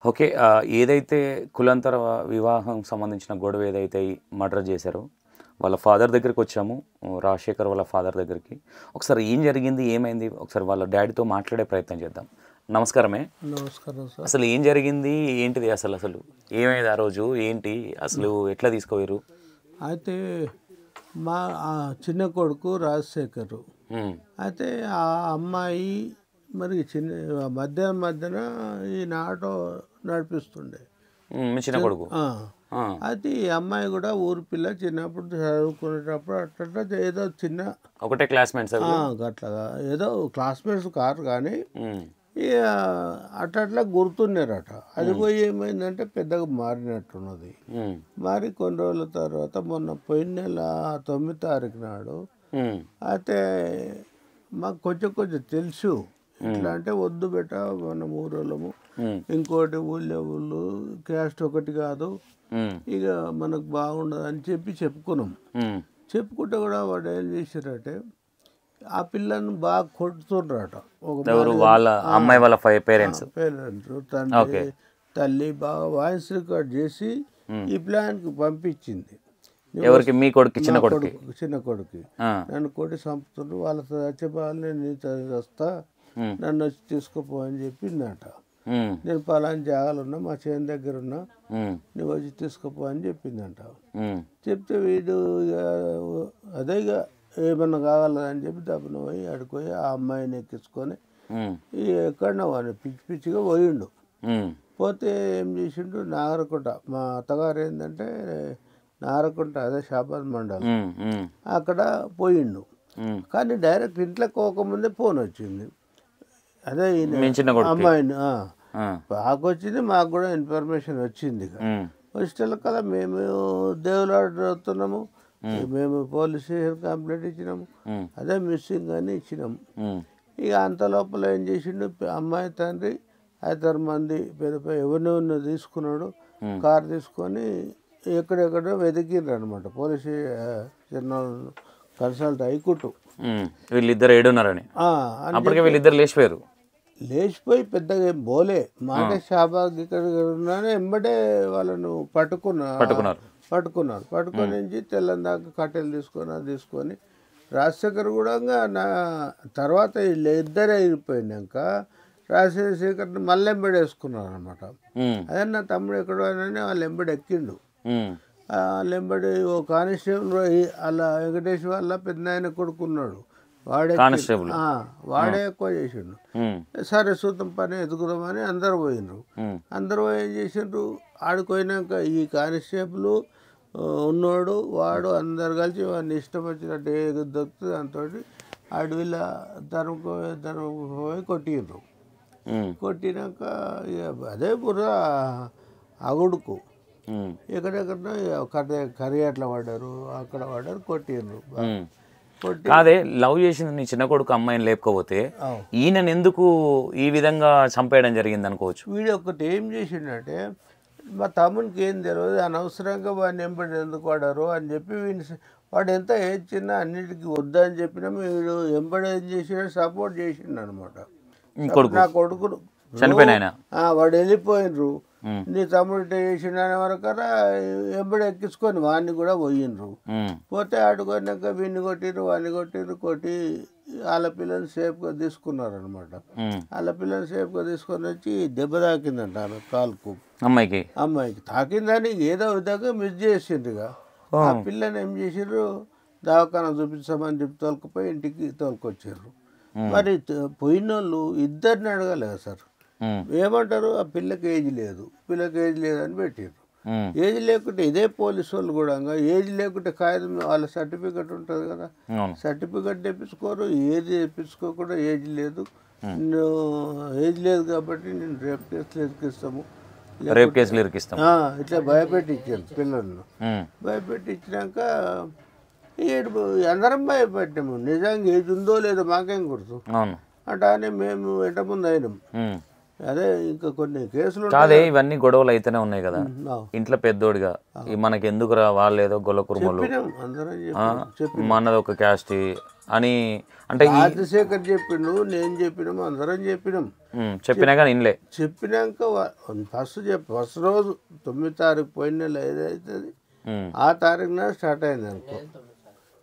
Okay. ఏదైతే కులాంతర వివాహం సంబంధించిన గొడవ ఏదైతే మర్డర్ చేశారో, వాళ్ళ ఫాదర్ దగ్గరికొచ్చాము. రాజశేఖర్ వాళ్ళ ఫాదర్ దగ్గరికి. ఒకసారి ఏం జరిగింది? ఏమైంది? ఒకసారి వాళ్ళ డ్యాడీతో మాట్లాడే ప్రయత్నం చేద్దాం. నమస్కారమే. నమస్కారం సార్. అసలు ఏం జరిగింది? ఏంటిది అసలు? ఏమైంది ఆ రోజు? ఏంటి? అసలు ఎట్లా తీసుకోయారు? అయితే మా చిన్న కొడుకు రాజశేఖర్. అయితే ఆ అమ్మాయి మరి మధ్యన ఈయన ఆటో నడిపిస్తుండే. మీ చిన్న కొడుకు. అయితే ఈ అమ్మాయి కూడా ఊరి పిల్ల, చిన్నప్పుడు చదువుకునేటప్పుడు అట్లా ఏదో చిన్న ఒకటే క్లాస్మేట్స్ అట్లాగా ఏదో క్లాస్మేట్స్ కారు కానీ ఇక అట్లా గుర్తున్నారట. అది పోయి ఏమైందంటే పెద్దగా మారినట్టున్నది. మారి కొన్ని రోజుల తర్వాత మొన్న పోయిన నెల 9వ తారీఖు నాడు అయితే మాకు కొంచెం తెలుసు. ఎట్లా అంటే వద్దు బెట, మనం ఊరోళ్ళము, ఇంకోటి ఊళ్ళు క్యాస్ట్ ఒకటి కాదు, ఇక మనకు బాగుండదు అని చెప్పుకున్నాం. చెప్పుకుంటే కూడా వాడు ఏం చేశారంటే ఆ పిల్లను బాగా కొడుతుండ్రట. వాళ్ళ అమ్మాయి వాళ్ళ పేరెంట్స్ తండ్రి తల్లి బాగా వాయిస్ రికార్డ్ చేసి ఈ ప్లాన్కి పంపించింది. ఎవరికి? మీ కొడుకు? చిన్న కొడుకు నన్ను కొట్టి చంపుతుండ్రు, వాళ్ళతో చచ్చిపోవాలని నీతో వస్తా, నన్ను వచ్చి తీసుకుపో అని చెప్పిందట. నేను పలాని జాగాలు ఉన్నా, మా చేను దగ్గర ఉన్నా, నువ్వు వచ్చి తీసుకుపో అని చెప్పిందంట. చెప్తే వీడు అదే ఇక ఏమన్నా కావాలని చెప్పి దబ్బున పోయి అడిపోయి ఆ అమ్మాయిని ఎక్కించుకొని ఎక్కడన్నా వాడిని పిచ్చిగా పోయిండు. పోతే ఏం చేసిండు, నాగరకుంట, మా అత్తగారు ఏంటంటే నాగరకుంట, అదే షాబాద్ మండలం, అక్కడ పోయిండు. కానీ డైరెక్ట్ ఇంట్లోకి పోకముందే ఫోన్ వచ్చింది. అదే అమ్మాయిని మాకు వచ్చింది, మాకు కూడా ఇన్ఫర్మేషన్ వచ్చింది. వచ్చిన కదా మేము దేవులాడుతున్నాము, మేము పోలీస్ స్టేషన్ కంప్లైంట్ ఇచ్చినాము, అదే మిస్సింగ్ అని ఇచ్చినాము. ఇక అంత లోపల ఏం చేసిండు, అమ్మాయి తండ్రి 5-6 మంది ఎవరినెవరినో తీసుకున్నాడు, కారు తీసుకొని ఎక్కడెక్కడో వెతికిండ్రు అనమాట. పోలీస్ కన్సల్ట్ హైకోర్టు వీళ్ళిద్దరు ఏడున్నారని. అప్పటికే వీళ్ళిద్దరు లేచిపోయి పెద్దగా ఏం పోలే, మాట షాబాద్ ఇక్కడ ఉన్నానే ఎంబడే వాళ్ళను పట్టుకున్నారు. పట్టుకొని తెల్లని దాకా కట్టెలు తీసుకొని రాజశేఖర్ కూడా నా తర్వాత ఇద్దరే అయిపోయినాక రాజశేఖర్ని మళ్ళీ ఎంబడి వేసుకున్నారు అనమాట. అదే నా తమ్ముడు ఎక్కడో అని వాళ్ళు ఎంబడి ఎక్కిండు. వాళ్ళ ఎంబడి ఓ కానిస్టేబుల్ అలా వెంకటేష్ వాళ్ళ పెద్ద ఆయన కొడుకున్నాడు, వాడే ఎక్కువ చేసిండు. సరే చూద్దాం పని ఎదుగుదామని అందరు పోయినరు. అందరు పోయి ఏం చేసిండ్రు, ఆడిపోయినాక ఈ కానిస్టేబుల్ ఉన్నోడు వాడు అందరు కలిసి వాడిని ఇష్టం వచ్చినట్టు ఏది దొరుకుతుంది దాంతో అడవిలో తరుముకుపోయి కొట్టిండ్రు. కొట్టినాక అదే బుర్ర అగుడుకు ఎక్కడెక్కడ కరియాట్ల పడ్డారు, అక్కడ పడ్డారు, కొట్టిండ్రు. కాదే, లవ్ చేసిన నీ చిన్న కొడుకు అమ్మాయిని లేకపోతే ఈయనను ఎందుకు ఈ విధంగా చంపేయడం జరిగింది అనుకోవచ్చు. వీడు ఒకటి ఏం చేసిండంటే, మా తమ్మునికి ఏం తెలియదు, అనవసరంగా వాడిని ఎంబడి ఎందుకు వాడారు అని చెప్పి వాడు ఎంత ఏజ్ చిన్న అన్నిటికీ వద్దని చెప్పినా వీడు ఎంబడి ఏం చేసిండు, సపోర్ట్ చేసిండు అనమాట. నా కొడుకును చనిపోయిన వాడు వెళ్ళిపోయినరు, నీ తమ్ముడు చేసిండు అనే వరకు ఎంబడి ఎక్కించుకొని వాడిని కూడా పోయినరు. పోతే ఆడుకున్నాక వీడిని కొట్టిరు, వాడిని కొట్టి వాళ్ళ పిల్లల్ని సేఫ్గా తీసుకున్నారు అనమాట. వాళ్ళ పిల్లల్ని సేఫ్గా తీసుకొని వచ్చి దెబ్బ తాకిందంట ఆమె కాలుకు. అమ్మాయికి తాకిందని ఏదో విధంగా మిస్ చేసిండ్రుగా. ఆ పిల్లని ఏం చేసిర్రు, దవాఖానా చూపించమని చెప్పి తోలుకుపోయి ఇంటికి తోలుకొచ్చారు. మరి పోయిన వాళ్ళు ఇద్దరిని అడగలేదు సార్. ఏమంటారు, ఆ పిల్లకి ఏజ్ లేదు అని పెట్టారు. ఏజ్ లేకుంటే ఇదే పోలీసు వాళ్ళు కూడా ఏజ్ లేకుంటే కాగితం వాళ్ళ సర్టిఫికెట్ ఉంటుంది కదా, సర్టిఫికెట్ తెప్పించుకోరు, ఏజ్ తెప్పించుకోకుండా ఏజ్ లేదు కాబట్టి నేను రేప్ కేసులు ఇరికిస్తాము ఇట్లా భయపెట్టించారు పిల్లలను. భయపెట్టించినాక అందరం భయపెట్టాము. నిజంగా ఏజ్ ఉందో లేదో మాకేం గుర్తు అంటే అని మేము ఎంతమంది అయినాం. అదే ఇంకా కొన్ని కేసులు కాదే ఇవన్నీ గొడవలు అయితేనే ఉన్నాయి కదా ఆ. ఇంట్లో పెద్దోడిగా మనకి ఎందుకురా వాళ్ళు ఏదో గొల్ల కురుమలు చెప్పినాం అందరం చెప్పి మనది ఒక క్యాస్ట్ అని అంటే రాజశేఖర్ చెప్పిండు, నేను చెప్పినాం, అందరం చెప్పినాం. చెప్పినా కానీ ఇన్లే చెప్పినాక ఫస్ట్ రోజు 9 తారీఖు పోయిన నెల ఏదైతుంది ఆ తారీఖున స్టార్ట్ అయింది అనుకో.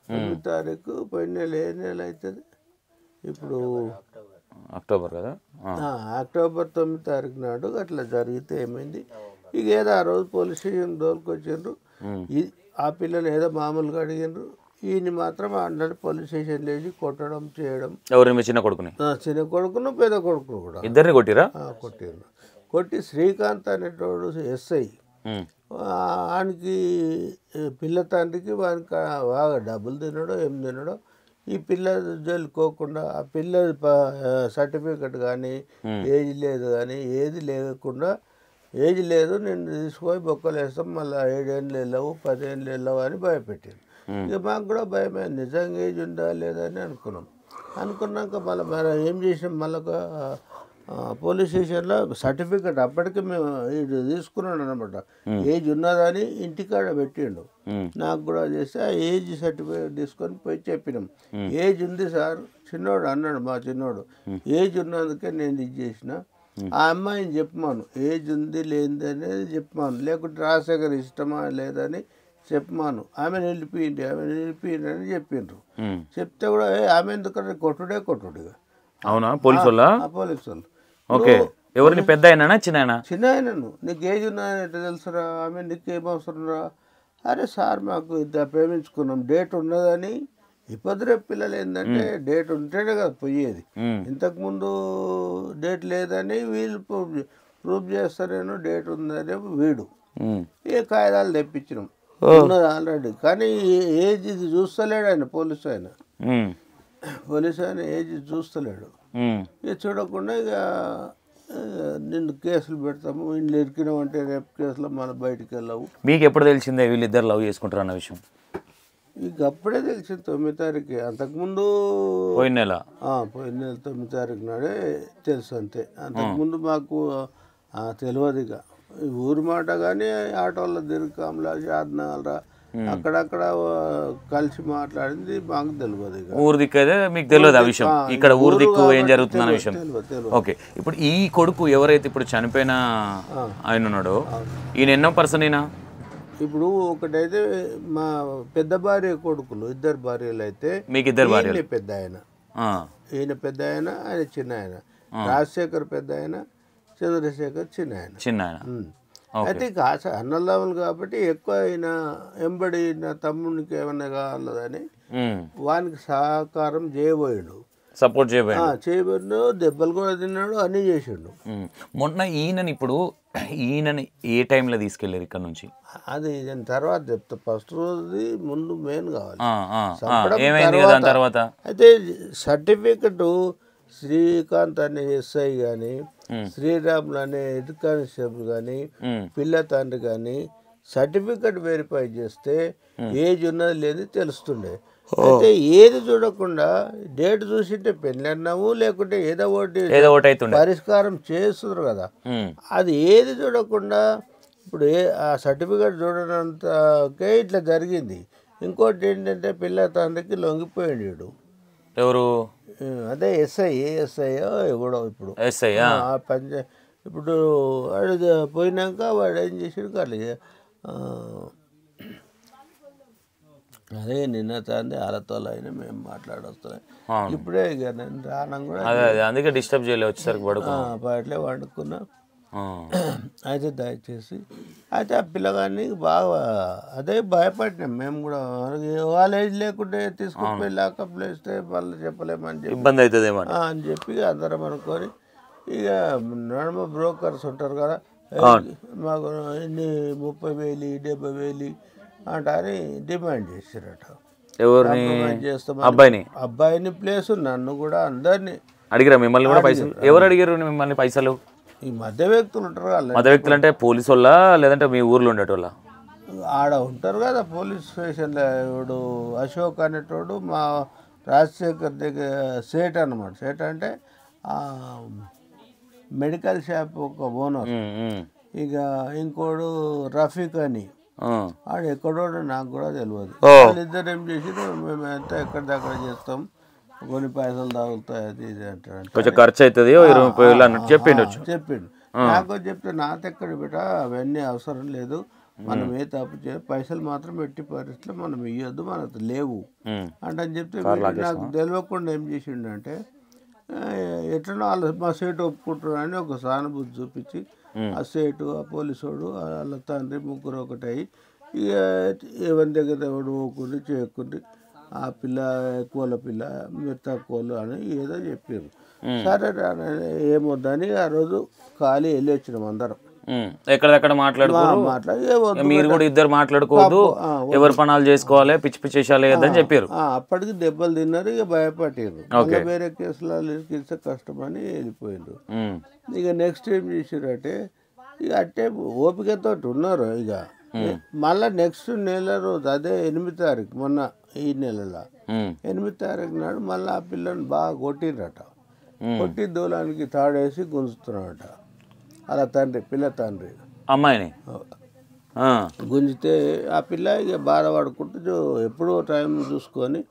9 తారీఖు పోయిన నెల ఏ నెల అవుతుంది ఇప్పుడు అక్టోబర్ కదా అక్టోబర్ 9 తారీఖు నాడు అట్లా జరిగితే ఏమైంది, ఇక ఏదో ఆ రోజు పోలీస్ స్టేషన్ దోలుకొచ్చిండ్రు. ఆ పిల్లలు ఏదో మామూలుగా అడిగిండ్రు, ఈయన మాత్రం అన్నట్టు పోలీస్ స్టేషన్ లేచి కొట్టడం చేయడం. ఎవరు మీ చిన్న కొడుకుని? చిన్న కొడుకును పెద్ద కొడుకును కూడా ఇద్దరిని కొట్టిరా? కొట్టిండ్రు. కొట్టి శ్రీకాంత్ అనేటోడు ఎస్ఐ, వానికి పిల్ల తండ్రికి వానికి బాగా డబ్బులు తినడో ఏం తినడో, ఈ పిల్ల జల్లుకోకుండా ఆ పిల్ల సర్టిఫికెట్ కానీ ఏజ్ లేదు కానీ ఏది లేకుండా, ఏజ్ లేదు నేను తీసుకొని బొక్కలు వేస్తాం మళ్ళీ 7 ఏళ్ళు వెళ్ళవు 10 ఏళ్ళు వెళ్ళవు అని భయపెట్టాను. ఇక మాకు కూడా భయమే, నిజంగా ఏజ్ ఉందా లేదా అని అనుకున్నాక మళ్ళీ ఏం చేసాం, మళ్ళీ పోలీస్ స్టేషన్లో సర్టిఫికెట్ అప్పటికే మేము ఇది తీసుకున్నాడు అనమాట. ఏజ్ ఉన్నదని ఇంటికాడ పెట్టిండు, నాకు కూడా చేస్తే ఆ ఏజ్ సర్టిఫికెట్ తీసుకొని పోయి చెప్పినాం. ఏజ్ ఉంది సార్, చిన్నోడు అన్నాడు మా చిన్నోడు, ఏజ్ ఉన్నందుకే నేను ఇది చేసిన. ఆ అమ్మాయిని చెప్పమాను ఏజ్ ఉంది లేనిది అనేది చెప్పమాను, లేకుంటే రాజశేఖర్ ఇష్టమా లేదని చెప్పమాను, ఆమెను వెళ్ళిపోయింది అని చెప్పిండ్రు. చెప్తే కూడా ఆమె ఎందుకంటే కొట్టుడుగా. అవునా? పోలీసు వాళ్ళు ఓకే. ఎవరిని? పెద్ద అయినా చిన్న ఆయనను నీకు ఏజ్ ఉన్నాయని ఎట్లా తెలుసురా, ఆమె నీకు ఏం అవసరం రా? అరే సార్ మాకు ఇద్దరు ప్రేమించుకున్నాం, డేట్ ఉన్నదని. ఇప్పుడు రేపు పిల్లలు ఏంటంటే డేట్ ఉంటేనే కదా పోయేది, ఇంతకుముందు డేట్ లేదని వీళ్ళు ప్రూఫ్ చేస్తారేనో డేట్ ఉందని వీడు ఏ కాగితాలు తెప్పించినాం ఉన్నది ఆల్రెడీ. కానీ ఏజ్ ఇది చూస్తలేడు ఆయన, పోలీసు ఆయన ఏజ్ చూస్తలేడు. ఇక చూడకుండా ఇక నిన్ను కేసులు పెడతాము, ఇంట్లో ఇరికినామంటే రేపు కేసులో మనం బయటికి వెళ్ళావు. మీకు ఎప్పుడు తెలిసిందే వీళ్ళిద్దరు లవ్ చేసుకుంటారు అన్న విషయం? ఇక అప్పుడే తెలిసింది 9 తారీఖు. అంతకుముందు పోయిన నెల 9 తారీఖు నాడే తెలుసు అంతే. అంతకుముందు మాకు తెలియదు. ఇక ఊరి మాట కానీ ఆటోలో దిరుకాంలా షాద్నగర్రా అక్కడక్కడ కలిసి మాట్లాడింది మాకు తెలియదు. ఇక ఊరు దిక్కు అయితే మీకు తెలియదు ఆ విషయం, ఇక్కడ ఊరు దిక్కు ఏం జరుగుతుందన్న విషయం. ఓకే, ఇప్పుడు ఈ కొడుకు ఎవరైతే ఇప్పుడు చనిపోయిన ఆయన ఉన్నాడో ఈయన ఎన్నో పర్సన్ అయినా? ఇప్పుడు ఒకటైతే మా పెద్ద భార్య కొడుకులు, 2 భార్యలు అయితే మీకు 2 భార్యలు. పెద్ద ఆయన, ఈయన పెద్ద ఆయన, ఆయన చిన్న ఆయన. రాజశేఖర్ పెద్ద ఆయన, చంద్రశేఖర్ చిన్న ఆయన. అయితే ఇక అన్నదమ్ములు కాబట్టి ఎక్కువ ఆయన ఎంబడి నా తమ్మునికి ఏమన్నా కావాలని వానికి సహకారం చేయబోయాడు, సపోర్ట్ చేయబోయాడు, దెబ్బలు కూడా తిన్నాడు, అన్నీ చేసిండు. మొన్న ఈయనని ఏ టైంలో తీసుకెళ్ళారు ఇక్కడ నుంచి? అది నేను తర్వాత చెప్తా, ఫస్ట్ రోజు ముందు మెయిన్ కావాలి. అయితే సర్టిఫికెట్ శ్రీకాంత్ అనే ఎస్ఐ కానీ, శ్రీరాములు అనే హెడ్ కానిస్టేబుల్ కానీ, పిల్ల తండ్రి కానీ సర్టిఫికెట్ వెరిఫై చేస్తే ఏజ్ ఉన్నది లేదు తెలుస్తుండే. అయితే ఏది చూడకుండా డేట్ చూసింటే పెళ్ళి అన్నాము, లేకుంటే ఏదో ఒకటి పరిష్కారం చేస్తున్నారు కదా. అది ఏది చూడకుండా ఇప్పుడు ఆ సర్టిఫికెట్ చూడనంతకే ఇట్లా జరిగింది. ఇంకోటి ఏంటంటే పిల్ల తండ్రికి లొంగిపోయాడు. ఎవరు? అదే ఎస్ఐ ఎవడో ఇప్పుడు ఇప్పుడు వాడు పోయినాక వాడు ఏం చేసాడు కాదు. అదే నిన్న తాంది వాళ్ళతో అయినా మేము మాట్లాడొస్తున్నాం ఇప్పుడే. ఇక నేను రానం కూడా అందుకే డిస్టర్బ్ చేయలే, వచ్చేసరికి అట్లే వండుకున్నా. అయితే దయచేసి అయితే ఆ పిల్లగాన్ని బాగా అదే భయపడినాం మేము కూడా. వాళ్ళ ఏజ్ లేకుంటే తీసుకుని లాకప్లో వేస్తే వాళ్ళు చెప్పలేమని చెప్పి ఇబ్బంది అవుతుంది అని చెప్పి అందరం అనుకొని ఇక నడుమ బ్రోకర్స్ ఉంటారు కదా, మాకు ఇన్ని 30,000 70,000 అంటారని డిమాండ్ చేశారట. ఎవరిని? అబ్బాయిని ప్లేస్ నన్ను కూడా అందరినీ అడిగిరా? మిమ్మల్ని కూడా పైసలు ఎవరు అడిగారు మిమ్మల్ని పైసలు? ఈ మధ్య వ్యక్తులు ఉంటారు కదా. మధ్య వ్యక్తులు అంటే పోలీసు వాళ్ళ లేదంటే మీ ఊర్లో ఉండేటోళ్ళ? ఆడ ఉంటారు కదా పోలీస్ స్టేషన్లో. ఇప్పుడు అశోక్ అనేటోడు మా రాజశేఖర్ దగ్గర సేట్ అనమాట. సేట్ అంటే మెడికల్ షాప్ ఒక ఓనర్. ఇక ఇంకోడు రఫీక్ అని, ఆడు ఎక్కడో నాకు కూడా తెలియదు. వాళ్ళిద్దరు ఏం చేసిరు, మేము ఎంత ఎక్కడ దగ్గర చేస్తాం, కొన్ని పైసలు తాగుతాయి అది ఇది అంటాడు. కొంచెం ఖర్చు అవుతుంది చెప్పిండు. నాకు చెప్తే నాతెక్కడ బిడ్డ అవన్నీ అవసరం లేదు, మనం ఏ తప్పు పైసలు మాత్రం ఎట్టి పరిస్థితుల్లో మనం ఇవ్వద్దు, మనకు లేవు అంటే చెప్తే నాకు తెలియకుండా ఏం చేసిండు అంటే, ఎట్లనో వాళ్ళు మా సేటు ఒప్పుకుంటున్నారు అని ఒక సానుభూతి చూపించి ఆ సేటు, ఆ పోలీసోడు, వాళ్ళ తండ్రి ముగ్గురు ఒకటై ఇక ఎవరి దగ్గర ఎవడు ఊకుండి చేయకుండి ఆ పిల్ల కోళ్ళ పిల్ల మీరు తక్కువలు అని ఏదో చెప్పారు. సరే ఏమొద్దని ఆ రోజు ఖాళీ వెళ్ళి వచ్చినాం అందరం. ఎక్కడెక్కడ మాట్లాడుకోవాలి, మీరు కూడా ఇద్దరు మాట్లాడుకోవద్దు, ఎవరి పనాలు చేసుకోవాలి, పిచ్చి పిచ్చి చేసాలి అని చెప్పారు. అప్పటికి దెబ్బలు తిన్నారు, ఇక భయపట్టారు. వేరే కేసులో ఇరికిస్తే కష్టమని వెళ్ళిపోయారు. ఇక నెక్స్ట్ ఏం చేసారు అంటే, ఇక అట్టే ఓపికతో ఉన్నారు. ఇక మళ్ళా నెక్స్ట్ నెల రోజు అదే 8వ తారీఖు, మొన్న ఈ నెలలో 8వ తారీఖు నాడు మళ్ళీ ఆ పిల్లని బాగా కొట్టిరట. కొట్టి దూలానికి తాడేసి గుంజుతున్నాడట అలా తండ్రి, పిల్ల తండ్రి అమ్మాయిని గుంజితే ఆ పిల్ల ఇక బాధపడుకుంటూ ఎప్పుడో టైం చూసుకొని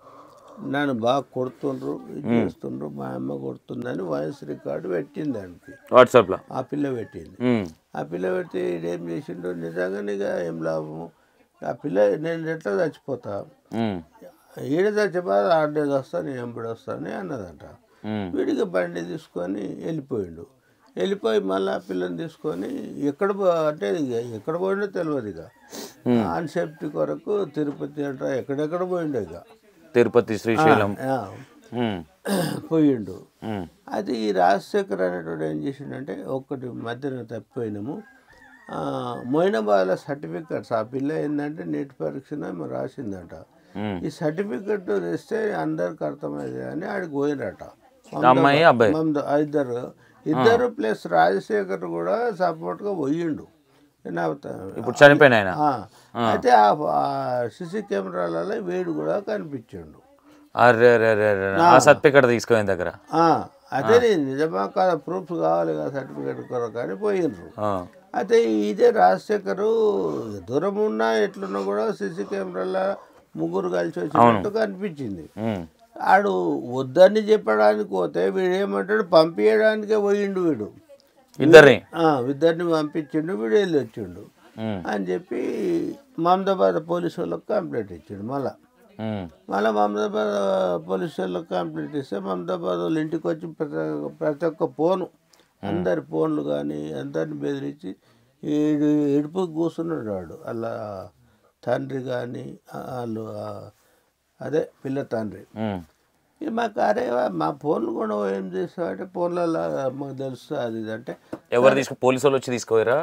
నన్ను బాగా కొడుతుండ్రు, ఇది చేస్తుండ్రు, మా అమ్మ కొడుతుందని వాయిస్ రికార్డు పెట్టింది దానికి, వాట్సాప్లో ఆ పిల్ల పెట్టింది. ఆ పిల్ల పెడితే ఇదేం చేసిండు, నిజంగానే ఇక ఏం లాభము, ఆ పిల్ల నేను ఎట్లా చచ్చిపోతా, ఈడ చచ్చిపోతా 6 days వస్తా, నేను ఎంబడి వస్తాను అన్నదంట. వీడికి బండి తీసుకొని వెళ్ళిపోయిండు. వెళ్ళిపోయి మళ్ళీ పిల్లని తీసుకొని ఎక్కడ అంటే ఇక ఎక్కడ పోయిండో తెలియదు. ఇక ఆన్ సేఫ్టీ కొరకు తిరుపతి అంట ఎక్కడెక్కడ పోయిండో, ఇక తిరుపతి, శ్రీశైలం పోయిండు. అది ఈ రాజశేఖర్ అనేటువంటి ఏం చేసిండంటే, ఒక్కటి మధ్యన తప్పిపోయినాము, మొయినాబాద్లో సర్టిఫికెట్స్, ఆ పిల్ల ఏంటంటే నీట్ పరీక్ష రాసిందంట, ఈ సర్టిఫికెట్ తెస్తే అందరికి అర్థమైంది అని ఆడికి పోయినట. ఇద్దరు ప్లస్ రాజశేఖర్ కూడా సపోర్ట్గా పోయిండు. ఇప్పుడు చనిపోయిన ఆయన. అయితే ఆ సిసి కెమెరాలలో వీడు కూడా కనిపించిండు. సర్టిఫికెట్ తీసుకునే దగ్గర అదే నిజమా కాదా ప్రూఫ్స్ కావాలి కదా సర్టిఫికెట్ కొరకు అని పోయిండ్రు. అయితే ఇదే రాజశేఖరు దూరం ఉన్నా ఎట్లున్నా కూడా సిసి కెమెరాలో ముగ్గురు కలిసి వచ్చినట్టు కనిపించింది. ఆడు వద్దని చెప్పడానికి పోతే వీడు ఏమంటాడు, పంపించడానికే పోయిండు వీడు, ఇద్దరిని పంపించిండు, వీడు వెళ్ళి వచ్చిండు అని చెప్పి మమదాబాద్ పోలీసు వాళ్ళకి కంప్లైంట్ ఇచ్చిండు. మళ్ళీ మమదాబాద్ పోలీసు వాళ్ళకి కంప్లైంట్ ఇస్తే మమదాబాద్ వాళ్ళు ఇంటికి వచ్చి ప్రతి ఒక్క ఫోను, అందరి ఫోన్లు కానీ అందరిని బెదిరించి ఇడుపుకి కూర్చున్నాడు వాడు. అలా తండ్రి కానీ వాళ్ళు అదే పిల్ల తండ్రి మాకు అరే మా ఫోన్లు కూడా ఏం చేస్తామంటే ఫోన్లలో మాకు తెలుస్తుంది అది ఇది అంటే, ఎవరు తీసుకు పోలీసు వాళ్ళు వచ్చి తీసుకోరా?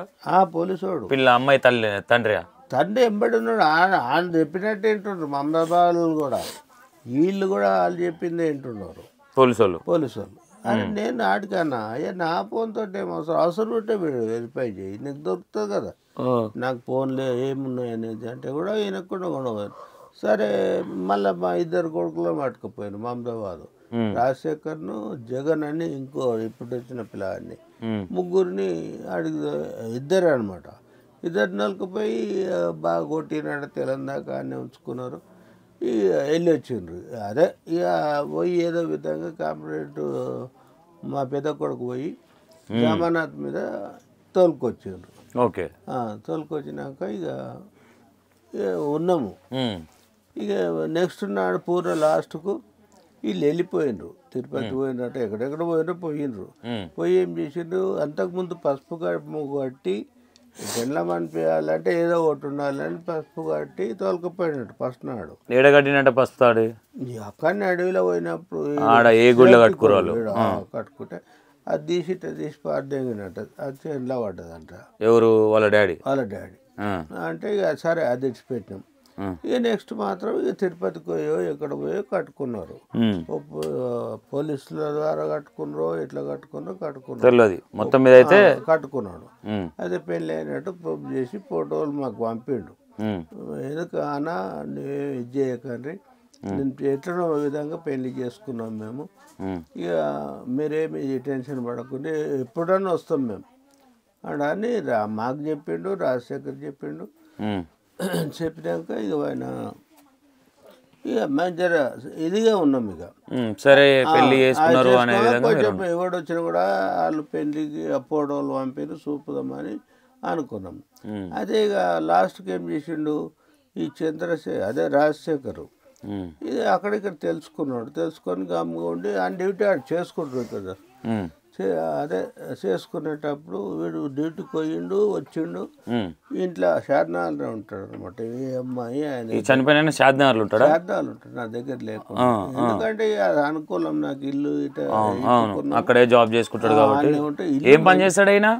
పోలీసోడు పిల్ల అమ్మాయి తండ్రి ఎంబడి ఉన్నాడు. ఆయన చెప్పినట్టు ఏంటున్నారు మమదాబాద్ కూడా, వీళ్ళు కూడా వాళ్ళు చెప్పింది ఏంటున్నారు పోలీసు వాళ్ళు. అని నేను ఆడికన్నా అయ్యా నా ఫోన్ తోటి ఏం అవసరం ఉంటే వీడు వెరిఫై చేయి, నీకు దొరుకుతుంది కదా, నాకు ఫోన్లో ఏమున్నాయి అనేది అంటే కూడా ఈయనకుండా కొనవాలి. సరే మళ్ళీ మా ఇద్దరు కొడుకులో పట్టుకుపోయాను మమదాబాద్, రాజశేఖర్ను, జగన్ అని ఇంకో ఇప్పుడు వచ్చిన పిల్లాడిని, ముగ్గురిని అడిగి ఇద్దరే అనమాట. ఇద్దరు నలుకుపోయి బాగా కొట్టినాడు, తెలంగాణ అన్నీ ఉంచుకున్నారు. ఇక వెళ్ళి వచ్చిండ్రు. అదే ఇక పోయి ఏదో విధంగా కాంప్లైంట్ మా పెద్ద కొడుకు పోయి జమానాథ్ మీద తోలుకొచ్చిండ్రు. ఓకే, తోలుకొచ్చినాక ఇక ఉన్నాము. ఇక నెక్స్ట్ నాడు పూర్వ లాస్ట్కు వీళ్ళు వెళ్ళిపోయిండ్రు, తిరుపతి పోయినట్టు ఎక్కడెక్కడ పోయినరు. పోయి ఏం చేసిండ్రు, అంతకుముందు పసుపు కట్టి జెండ్లం అనిపించాలంటే ఏదో ఒకటి ఉండాలని పసుపు కట్టి తోలుకపోయినట్టు ఫస్ట్ నాడు. ఏడగట్టినట్టు పసుపు తాడు అక్కడనే అడవిలో పోయినప్పుడు కట్టుకుంటే అది తీసి పార్దెంగినట్టు అది చేనులో పడ్డదంట. ఎవరు? వాళ్ళ డాడీ. అంటే ఇక సరే అది ఇచ్చిపెట్టినాం. ఇక నెక్స్ట్ మాత్రం ఇక తిరుపతికి పోయో ఎక్కడ పోయో కట్టుకున్నారు, పోలీసుల ద్వారా కట్టుకున్నారో ఎట్లా కట్టుకున్నారో మొత్తం మీద అయితే కట్టుకున్నాడు. అదే పెళ్ళి అయినట్టు ప్రూఫ్ చేసి ఫోటోలు మాకు పంపిండు. ఎందుకు అన్నా ఇది చేయకండి, నేను ఎట్లనో విధంగా పెళ్లి చేసుకున్నాం మేము. ఇక మీరేమి టెన్షన్ పడకుండా ఎప్పుడన్నా వస్తాం మేము అని మాకు చెప్పిండు, రాజశేఖర్ చెప్పిండు. చెప్పినాక ఇక ఆయన ఇక మంచిగా ఇదిగా ఉన్నాం. ఇక సరే పెళ్లి చేసుకున్నారు అనే విధంగా కొంచెం ఎవడు వచ్చినా కూడా వాళ్ళు పెళ్లికి ఫోటోలు పంపిరు చూపుదామని అనుకున్నాం. అదే ఇక లాస్ట్కి ఏం చేసిండు ఈ అదే రాజశేఖర్ ఇది అక్కడిక్కడ తెలుసుకున్నాడు. తెలుసుకొని గమ్ముగా ఉండి ఆయన డ్యూటీ ఆడు చేసుకుంటాడు కదా. అదే చేసుకునేటప్పుడు వీడు డ్యూటీకి పోయిండు, వచ్చిండు. ఇంట్లో షాద్నగర్లో ఉంటాడు అనమాట. ఈ అమ్మాయి ఆయన చనిపోయిన షాద్నగర్లో ఉంటాడు. షాద్నగర్లో ఉంటాడు, నా దగ్గర లేకుండా. ఎందుకంటే అది అనుకూలం నాకు ఇల్లు ఇట అక్కడే జాబ్ చేసుకుంటాడు కాబట్టి. ఏం పని చేస్తాడు అయినా?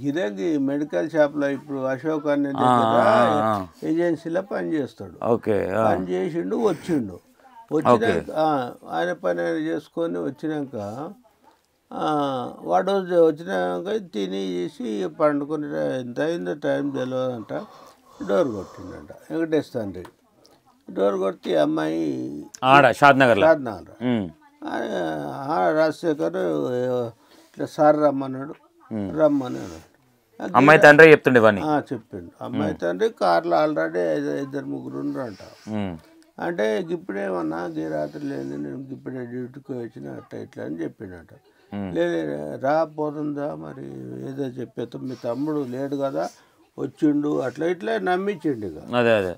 ఇదే మెడికల్ షాప్లో ఇప్పుడు అశోక్ అనే ఏజెన్సీలో పని చేస్తాడు. పని చేసిండు, వచ్చిండు. వచ్చినాక ఆయన పని చేసుకొని వచ్చినాక వాడు వచ్చినాక తిని చేసి పండుకొని ఎంత అయిందో టైం తెలియదంట. డోర్ కొట్టిండంట వెంకటేష్ తండ్రి. డోర్ కొట్టి అమ్మాయి షాద్నగర్ రాజశేఖర్ ఇట్లా సార్ రమ్మన్నాడు. రమ్మని అన్నాడు. అమ్మాయి తండ్రి చెప్తుండే చెప్పిండు. అమ్మాయి తండ్రి కార్లో ఆల్రెడీ 2-3 ఉన్నారంట. అంటే ఇప్పుడేమన్నా ఈ రాత్రి లేదు, నేను ఇప్పుడే డ్యూటీకి వచ్చిన అట్లా ఇట్లా అని చెప్పిండట. లేదు రా పోతుందా మరి ఏదో చెప్పేతో మీ తమ్ముడు లేడు కదా వచ్చిండు అట్లా ఇట్లా నమ్మించిండు. ఇక అదే అదే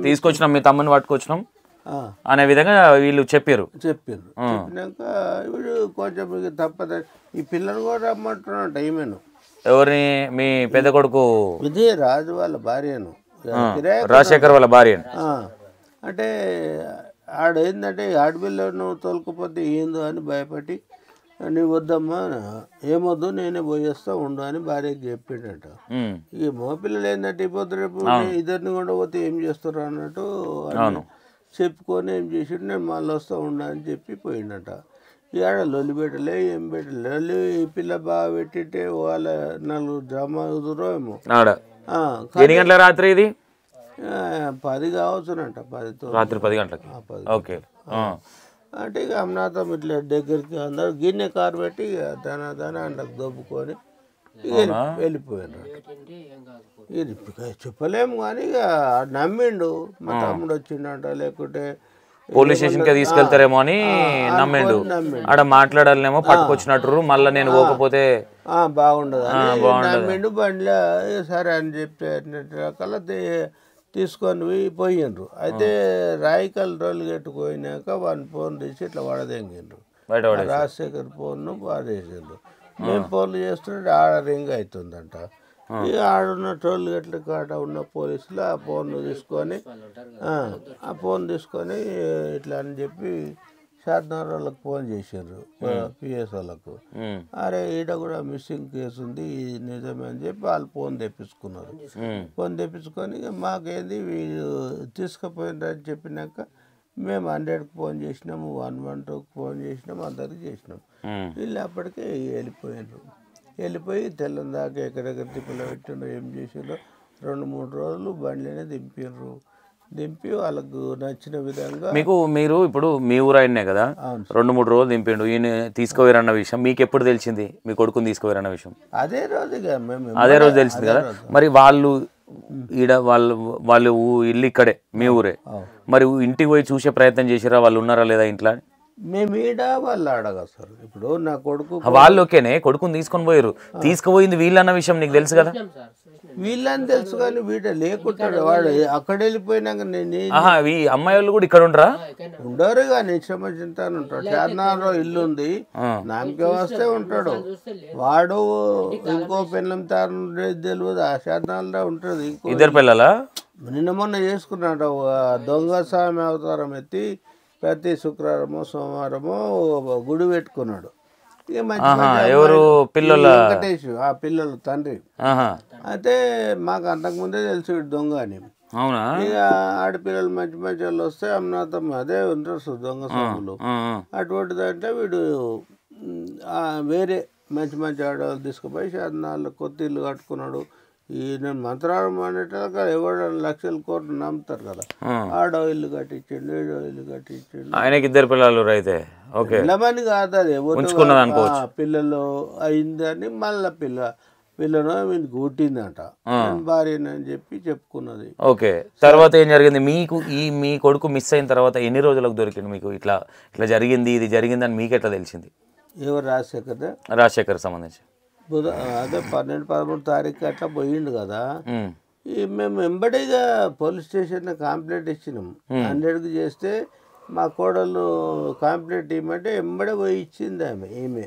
తీసుకొచ్చినాం మీ తమ్ముని పట్టుకొచ్చినాం అనే విధంగా వీళ్ళు చెప్పారు. చెప్పినాక వీడు కొంచెం ఇక తప్పదు ఈ పిల్లలు కూడా రమ్మంటున్నాడు. ఈమెను ఎవరిని? మీ పెద్ద కొడుకు ఇదే రాజు వాళ్ళ భార్యను, రాజశేఖర్ వాళ్ళ భార్య. అంటే ఆడేందంటే ఆడపిల్లను తోలుకపోతే ఏందో అని భయపడి నీవు వద్దమ్మా ఏమొద్దు నేనే పోయేస్తా ఉండు అని భార్యకి చెప్పిండట. ఇక మగపిల్లలు ఏంటంటే ఇప్పుడు రేపు ఇద్దరిని కూడా పోతే ఏం చేస్తారు అన్నట్టు చెప్పుకొని ఏం చేసిండు. నేను మళ్ళీ వస్తా ఉండు అని చెప్పి పోయిండట. ఆడ లొల్లి పెట్టలే ఏం పెట్టలే. లొల్లి ఈ పిల్ల బాగా పెట్టింటే వాళ్ళ 4 జమ కుదురో ఏమో. ఎన్ని గంటల రాత్రి ఇది? 10 కావచ్చునంట. 10 రాత్రి 10 గంటలకి. ఓకే. అంటే ఇక అమ్నాథం ఇట్లా దగ్గరికి అందరు గిన్నె కారు పెట్టి దాని అండకు దొబ్బుకొని వెళ్ళిపోయాడు. ఇది చెప్పలేము కానీ ఇక నమ్మిండు మా తమ్ముడు వచ్చిండంట. లేకుంటే పోలీస్ స్టేషన్కి తీసుకెళ్తారేమో అని నమ్మిండు. ఆడ మాట్లాడాలేమో పట్టుకొచ్చినట్టు మళ్ళీ నేను పోకపోతే బాగుండదు నమ్మిండు. బండిలో సరే అని చెప్పి రకాల తీసుకొని పోయిండ్రు. అయితే రాయికల్ రోలు కట్టుకుపోయినాక వాని ఫోన్ తీసి ఇట్లా వడదెంగిండ్రు. రాజశేఖర్ ఫోన్ను వాడేసిండ్రు. మేము ఫోన్లు చేస్తుంటే ఆడ రింగ్ అవుతుందంట. ఇక ఆడున్న టోల్ గట్ల కాడ ఉన్న పోలీసులు ఆ ఫోన్ తీసుకొని ఇట్లా అని చెప్పి షాద్నగర్ వాళ్ళకి ఫోన్ చేశారు. పిఎస్ వాళ్ళకు. అరే ఈడ కూడా మిస్సింగ్ కేసు ఉంది నిజమే అని చెప్పి వాళ్ళు ఫోన్ తెప్పించుకున్నారు. ఫోన్ తెప్పించుకొని మాకేంది వీళ్ళు తీసుకుపోయిండ్రు అని చెప్పినాక మేము 100కి ఫోన్ చేసినాము, 112కి ఫోన్ చేసినాము, అందరికి చేసినాం. వీళ్ళు అప్పటికే వెళ్ళిపోయినారు. వెళ్ళిపోయి తెల్లని దాకా ఎక్కడెక్కడ తిప్పలు పెట్టిండ్రు ఏం చేసిండ్రు 2-3 రోజులు బండిలోనే దింపిండ్రు. దింపి వాళ్ళకు నచ్చిన విధంగా మీరు ఇప్పుడు మీ ఊరు అయినే కదా 2-3 రోజులు దింపిండు. ఈయన తీసుకుపోయారన్న విషయం మీకు ఎప్పుడు తెలిసింది? మీ కొడుకుని తీసుకుపోయారన్న విషయం అదే రోజు తెలిసింది కదా. మరి వాళ్ళు ఈడ వాళ్ళు ఇల్లు ఇక్కడే మీ ఊరే. మరి ఇంటికి పోయి చూసే ప్రయత్నం చేసిరా? వాళ్ళు ఉన్నారా లేదా ఇంట్లో? మేము ఈడ వాళ్ళు ఆడగా సార్. ఇప్పుడు నా కొడుకు వాళ్ళు ఓకేనే కొడుకుని తీసుకొని పోయారు. తీసుకుపోయింది వీళ్ళన్న విషయం నీకు తెలుసు కదా? వీళ్ళని తెలుసు కానీ వీడ లేకుంటాడు. వాడు అక్కడ వెళ్ళిపోయినాక నేను ఈ అమ్మాయి వాళ్ళు కూడా ఇక్కడ ఉండరా? ఉండరు కానీ శ్రమచింతాను ఉంటాడు. షాద్నగర్లో ఇల్లు ఉంది, నామకే వస్తే ఉంటాడు. వాడు ఇంకో పిల్లం తాను తెలియదు ఆ షాద్నగర్లో ఉంటుంది. ఇద్దరు పిల్లలా? నిన్న మొన్న చేసుకున్నాడు. దొంగ స్వామి అవతారం ఎత్తి ప్రతి శుక్రవారమో సోమవారమో గుడి పెట్టుకున్నాడు. ఇక ఎవరు పిల్లల వెంకటేష్ ఆ పిల్లల తండ్రి. అయితే మాకు అంతకుముందే తెలిసి దొంగ అని. ఇక ఆడపిల్లలు మంచి మంచి వాళ్ళు వస్తే అమ్నాథం అదే ఇంట్రెస్ట్ దొంగ స్వాములు. అటువంటిదంటే వీడు వేరే మంచి మంచి ఆడవాళ్ళు తీసుకుపోయి షాద్నగర్లో కొత్త ఇల్లు కట్టుకున్నాడు. ఈ నేను మంత్రాలయం అనేట ఎవరు లక్షల కోట్లు నమ్ముతారు కదా, ఆడో ఇల్లు కట్టించండి, ఏడో ఇల్లు కట్టించండి. ఆయనకి 2 పిల్లలు అయితే ఓకే, పిల్లమని కాదు అది, పిల్లలు అయిందని మళ్ళీ పిల్లను వీనికి పుట్టిందంట, భార్యనని చెప్పి చెప్పుకున్నది. ఓకే, తర్వాత ఏం జరిగింది మీకు? మీ కొడుకు మిస్ అయిన తర్వాత ఎన్ని రోజులకు దొరికింది మీకు? ఇట్లా జరిగింది, ఇది జరిగిందని మీకు ఎట్లా తెలిసింది? ఎవరు? రాజశేఖర్ సంబంధించి అదే 12-13 తారీఖు అట్లా పోయిండు కదా. మేము వెంబడిగా పోలీస్ స్టేషన్ కంప్లైంట్ ఇచ్చినాం. 100కి చేస్తే మా కోడలు కంప్లైంట్ ఇవ్వమంటే వెంబడే పోయి ఇచ్చింది ఈమె.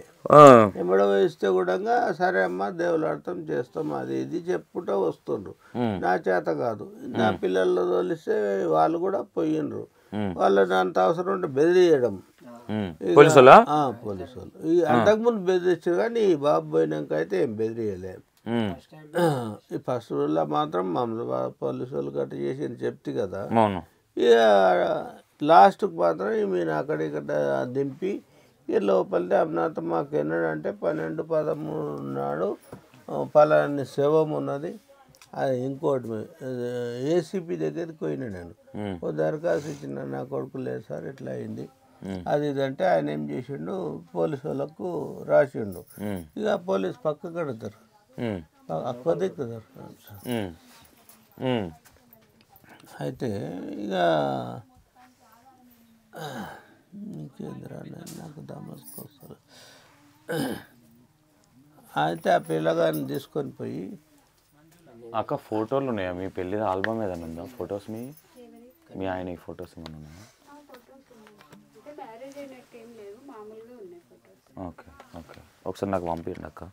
వెంబడే పోయి ఇస్తే కూడా సరే అమ్మ దేవులాడతాం చేస్తాం అది ఇది చెప్పుకుంటూ వస్తుండ్రు. నా చేత కాదు, నా పిల్లలు తోలిస్తే వాళ్ళు కూడా పోయిండ్రు. వాళ్ళని అంత అవసరం ఉంటే బెదిరియడం పోలీసు వాళ్ళు. అంతకుముందు బెదిరించారు కానీ ఈ బాబు పోయినాక అయితే ఏం బెదిరియలేదు. ఈ ఫస్ట్ రోజులో మాత్రం మమ్మల్ని పోలీసు వాళ్ళు గట్ట చేసి చెప్తే కదా. ఇక లాస్ట్కి మాత్రం ఈమెను అక్కడిక్కడ దింపి ఇక లోపలితే అమ్నాథ్ మాకు ఎన్నడంటే 12-13 నాడు పలాని శవం ఉన్నది, అది ఇంకోటి ఏసీపీ దగ్గరికి పోయినా. నేను ఓ దరఖాస్తు ఇచ్చిన, నా కొడుకు లేదు సార్ ఇట్లా అయింది అది ఇదంటే ఆయన ఏం చేసిండు, పోలీసు వాళ్ళకు రాసిండు. ఇక పోలీసు పక్క కడతారు, కొద్దిస్తారు. అయితే ఇక ఇంకేంద్రా నాకు దమస్కొస్తారు. అయితే ఆ పిల్లగారిని తీసుకొని పోయి అక్క ఫోటోలు ఉన్నాయా మీ పెళ్ళి ఆల్బమ్ ఏదైనా ఉందా? ఫొటోస్ మీ ఆయన ఫొటోస్ ఏమైనా ఉన్నాయా? ఓకే ఓకే, ఒకసారి నాకు పంపించండి అక్క.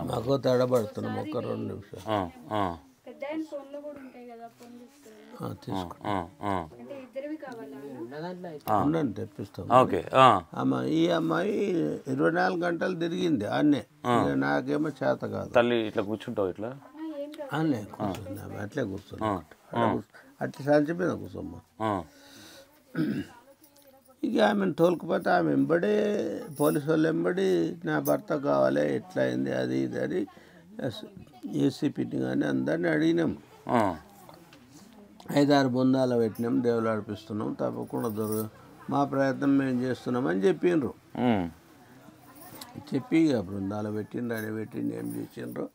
మాకు తడబడుతున్నాం ఒక 2 నిమిషాలు. తెప్పిస్తాం. ఓకే, ఈ అమ్మాయి 24 గంటలు తిరిగింది అన్నే. నాకేమో చేత కాదు. తల్లి ఇట్లా కూర్చుంటావు, ఇట్లా అన్నే కూర్చుంది, అట్లే కూర్చున్నా, అట్లా సంచి మీద కూర్చోమ్మా. ఇక ఆమెను తోలుకుపోతే ఆమె వెంబడే పోలీసు వాళ్ళు వెంబడి నా భర్త కావాలి ఎట్లా అయింది అది ఇది అని ఏసీపీని కానీ అందరినీ అడిగినాం. 5-6 బృందాలు పెట్టినాం, దేవులు ఆడిపిస్తున్నాం, తప్పకుండా మా ప్రయత్నం మేము చేస్తున్నామని చెప్పిండ్రు. చెప్పి ఇక బృందాలు పెట్టిండ్రు, అడి పెట్టిండు, ఏం చేసిండ్రు.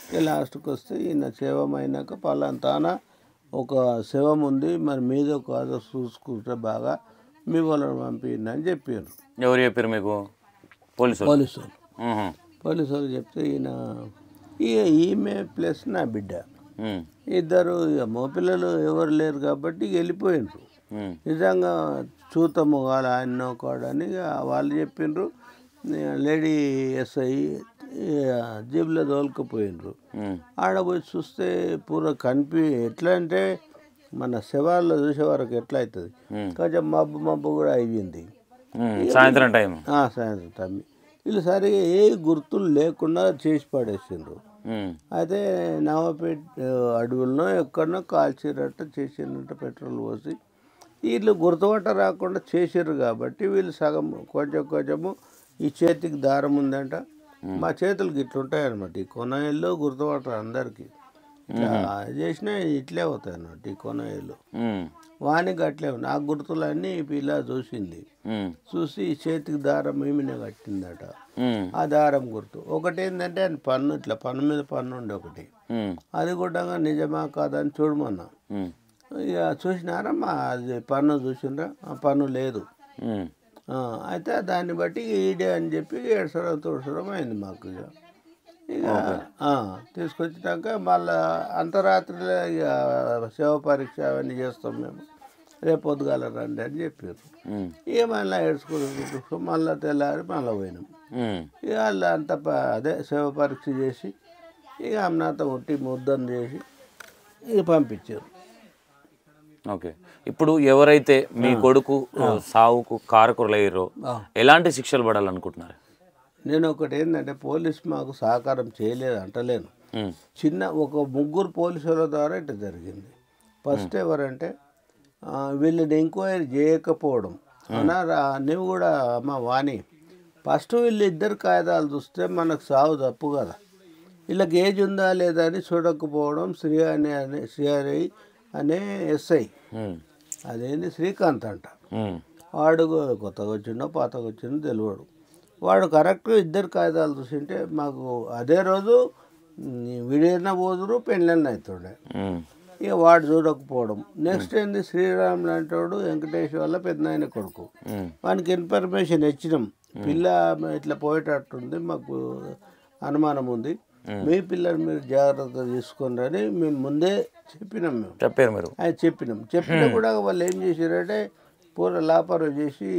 ఇక లాస్ట్కి వస్తే ఈయన శవం అయినాక పలాంతాన ఒక శవం ఉంది, మరి మీద కాదో చూసుకుంటే బాగా మీ వాళ్ళని పంపిండి అని చెప్పారు. ఎవరు చెప్పారు మీకు? పోలీసు వాళ్ళు చెప్తే ఈమె ప్లస్ నా బిడ్డ ఇద్దరు మగపిల్లలు ఎవరు లేరు కాబట్టి వెళ్ళిపోయినరు. నిజంగా చూతము వాళ్ళు ఆయన కాడని వాళ్ళు చెప్పిండ్రు. Lady SI జీబులో తోలుకుపోయినరు. ఆడపోయి చూస్తే పూర ఎట్లా అంటే మన శవాల్లో చూసే వరకు ఎట్లా అవుతుంది, కొంచెం మబ్బు కూడా అయ్యింది. సాయంత్రం టైం వీళ్ళు సరిగా ఏ గుర్తులు లేకుండా చేసి పడేసిండ్రు. అయితే నవాపేట అడవుల్లో ఎక్కడనో కాల్చిరట్ట చేసినట్ట పెట్రోల్ పోసి వీళ్ళు గుర్తుపట్ట రాకుండా చేసారు. కాబట్టి వీళ్ళు సగం కొంచెము ఈ చేతికి దారం ఉందంట, మా చేతులకి ఇట్లా ఉంటాయన్నమాట. ఈ కొనాయిల్లో గుర్తుపట్టరు అందరికీ, చేసినా ఇట్లే అవుతాయి అన్నమాట. ఈ కొనాయిల్లో వానికి అట్లే నాకు గుర్తులన్నీ ఇలా చూసింది. చూసి ఈ చేతికి దారం ఏమినే కట్టిందట. ఆ దారం గుర్తు ఒకటి ఏంటంటే ఆయన పన్ను ఇట్లా పన్ను మీద పన్ను ఉండే ఒకటి, అది కూడా నిజమా కాదని చూడమన్నా. ఇక చూసినారమ్మా అది పన్ను చూసిండ్రా, ఆ పన్ను లేదు. అయితే దాన్ని బట్టి ఈడే అని చెప్పి 7 తోడ్చడం అయింది మాకు. ఇక తీసుకొచ్చినాక మళ్ళా అంతరాత్రిలో ఇక శవ పరీక్ష అవన్నీ చేస్తాం మేము, రేపు పొద్దుగాల రండి అని చెప్పారు. ఇక మళ్ళీ ఏడ్చుకుంటూ మళ్ళీ తెల్లారి మళ్ళీ పోయినాం. ఇక వాళ్ళు అంత అదే శవ పరీక్ష చేసి ఇక అమ్నాథ ఉట్టి ముద్దను చేసి ఇక పంపించారు. ఓకే, ఇప్పుడు ఎవరైతే మీ కొడుకు సావుకు కారకులయ్యారో ఎలాంటి శిక్షలు పడాలనుకుంటున్నారు? నేను ఒకటి ఏంటంటే పోలీసు మాకు సహకారం చేయలేదు అంటలేను. చిన్న ఒక 3 పోలీసుల ద్వారా ఇట్లా జరిగింది. ఫస్ట్ ఎవరంటే వీళ్ళని ఎంక్వైరీ చేయకపోవడం. నువ్వు కూడా అమ్మ వాణి ఫస్ట్ వీళ్ళు 2 కాగితాలు చూస్తే మనకు సావు తప్పు కదా. వీళ్ళకి ఏజ్ ఉందా లేదా అని చూడకపోవడం శ్రీహరి అనే ఎస్ఐ, అదేంటి శ్రీకాంత్ అంట. వాడు కొత్తగా వచ్చిండో పాతగా వచ్చిందో తెలియడు. వాడు కరెక్ట్గా ఇద్దరు కాగితాలు చూసింటే మాకు అదే రోజు విడిన పోదురు పెళ్ళన్న అవుతుండే. ఇక వాడు చూడకపోవడం. నెక్స్ట్ ఏంది శ్రీరాములు అంటాడు వెంకటేష్ వాళ్ళ పెద్దనాయన కొడుకు. వానికి ఇన్ఫర్మేషన్ ఇచ్చినాం, పిల్ల ఇట్లా పోయేటట్టుంది, మాకు అనుమానం ఉంది, మీ పిల్లలు మీరు జాగ్రత్త తీసుకుని అని మేము ముందే చెప్పినాం. మేము చెప్పారు మీరు? చెప్పినా కూడా వాళ్ళు ఏం చేశారంటే పూర లాపరం చేసి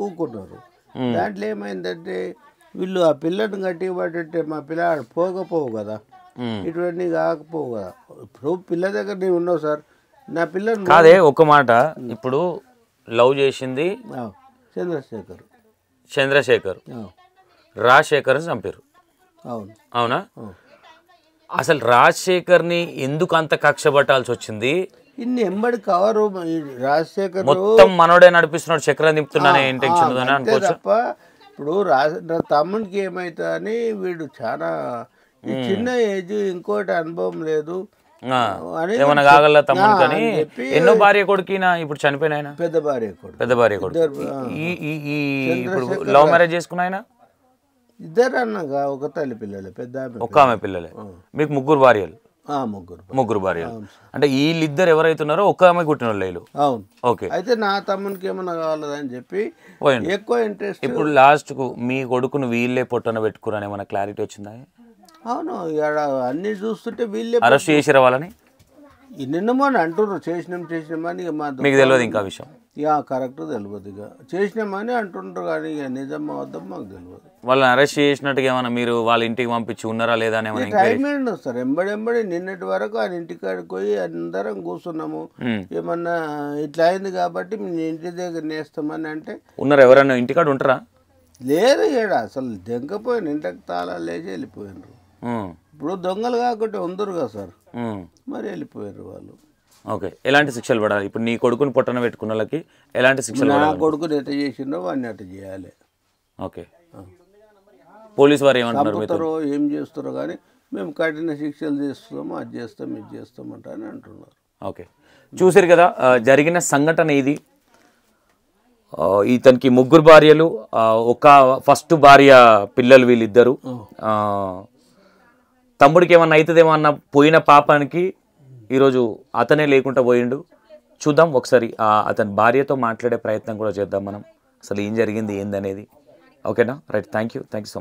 ఊరుకున్నారు. దాంట్లో ఏమైందంటే వీళ్ళు ఆ పిల్లని గట్టిగా పట్టే మా పిల్లాడు పోకపోవు కదా, ఇటువంటి కాకపోవు కదా. ఇప్పుడు పిల్ల దగ్గర నీవు ఉన్నావు సార్, నా పిల్లని కాదే. ఒక మాట, ఇప్పుడు లవ్ చేసింది చంద్రశేఖర్, రాజశేఖర్ చంపారు. అవునా? అసలు రాజశేఖర్ని ఎందుకు అంత కక్ష పట్టాల్సి వచ్చింది? ఇన్ని ఎంబడి కవరు రాజశేఖర్ మొత్తం మనోడే నడిపిస్తున్నాడు, చక్రం తిప్పుతున్నానే ఇంటెన్షన్ తప్ప. ఇప్పుడు తమ్మునికి ఏమైతా అని వీడు చాలా చిన్న ఏజ్, ఇంకోటి అనుభవం లేదు ఏమన్నా కాగల తమ్ముడు కానీ ఎన్నో భార్య కొడుకిన ఇప్పుడు చనిపోయిన పెద్ద భార్య కొడుకు ఇప్పుడు లవ్ మ్యారేజ్ చేసుకున్న ఆయన ఇద్దరు అన్నగా ఒక తల్లి పిల్లలే, పెద్ద ఒక ఆమె పిల్లలే. మీకు ముగ్గురు భార్యలు? ముగ్గురు భార్యలు. అంటే వీళ్ళిద్దరు ఎవరైతున్నారో ఒక్క ఆమె కుట్టిన వాళ్ళు. అవును. ఓకే. అయితే నా తమ్మునికి ఏమన్నా కావాలని చెప్పి ఎక్కువ ఇంట్రెస్ట్. ఇప్పుడు లాస్ట్ కు మీ కొడుకును వీళ్ళే పొట్టన పెట్టుకురని ఏమన్నా క్లారిటీ వచ్చిందా? అవును, అన్ని చూస్తుంటే వీళ్ళే అరెస్ట్ చేసిరా వాళ్ళని. నిన్నమని అంటున్నారు, చేసినామని. మీకు తెలియదు ఇంకా విషయం? కరెక్ట్ తెలియదు. ఇక చేసినామని అంటుంటారు కానీ ఇక నిజం వద్దాం మాకు తెలియదు. వాళ్ళని అరెస్ట్ చేసినట్టుగా ఏమన్నా మీరు వాళ్ళ ఇంటికి పంపించి ఉన్నారా లేదా అని టైం ఏంటి సార్? ఎంబడి నిన్నటి వరకు ఆయన ఇంటికాడికి పోయి అందరం కూర్చున్నాము. ఏమన్నా ఇట్లా అయింది కాబట్టి మీ ఇంటి దగ్గర నేస్తామని అంటే ఉన్నారు. ఎవరైనా ఇంటికాడ ఉంటారా? లేదు, ఏడ అసలు దెంకపోయిన ఇంటికి తాళాలు లేచి వెళ్ళిపోయినారు. ఇప్పుడు దొంగలు కాకుండా ఉందరు కదా సార్, మరి వెళ్ళిపోయారు వాళ్ళు. ఓకే. ఎలాంటి శిక్షలు పడాలి ఇప్పుడు? నీ కొడుకుని పొట్టన పెట్టుకున్న వాళ్ళకి ఎలాంటి శిక్షలు? నా కొడుకుని ఎట్ట చేసిండో వాడిని అట్ట చేయాలి. ఓకే. పోలీసు వారు ఏమంటారు, ఏం చేస్తారో కానీ మేము కఠిన శిక్షలు చేస్తాము, అది చేస్తాం, ఇది చేస్తామంట అని అంటున్నారు. ఓకే. చూసారు కదా జరిగిన సంఘటన ఇది. ఇతనికి ముగ్గురు భార్యలు, ఒక ఫస్ట్ భార్య పిల్లలు వీళ్ళిద్దరు. తమ్ముడికి ఏమన్నా అవుతుందేమో అన్న పోయిన పాపానికి ఈరోజు అతనే లేకుండా పోయిండు. చూద్దాం ఒకసారి అతని భార్యతో మాట్లాడే ప్రయత్నం కూడా చేద్దాం మనం, అసలు ఏం జరిగింది ఏందనేది. ఓకేనా? Right. Thank you so much.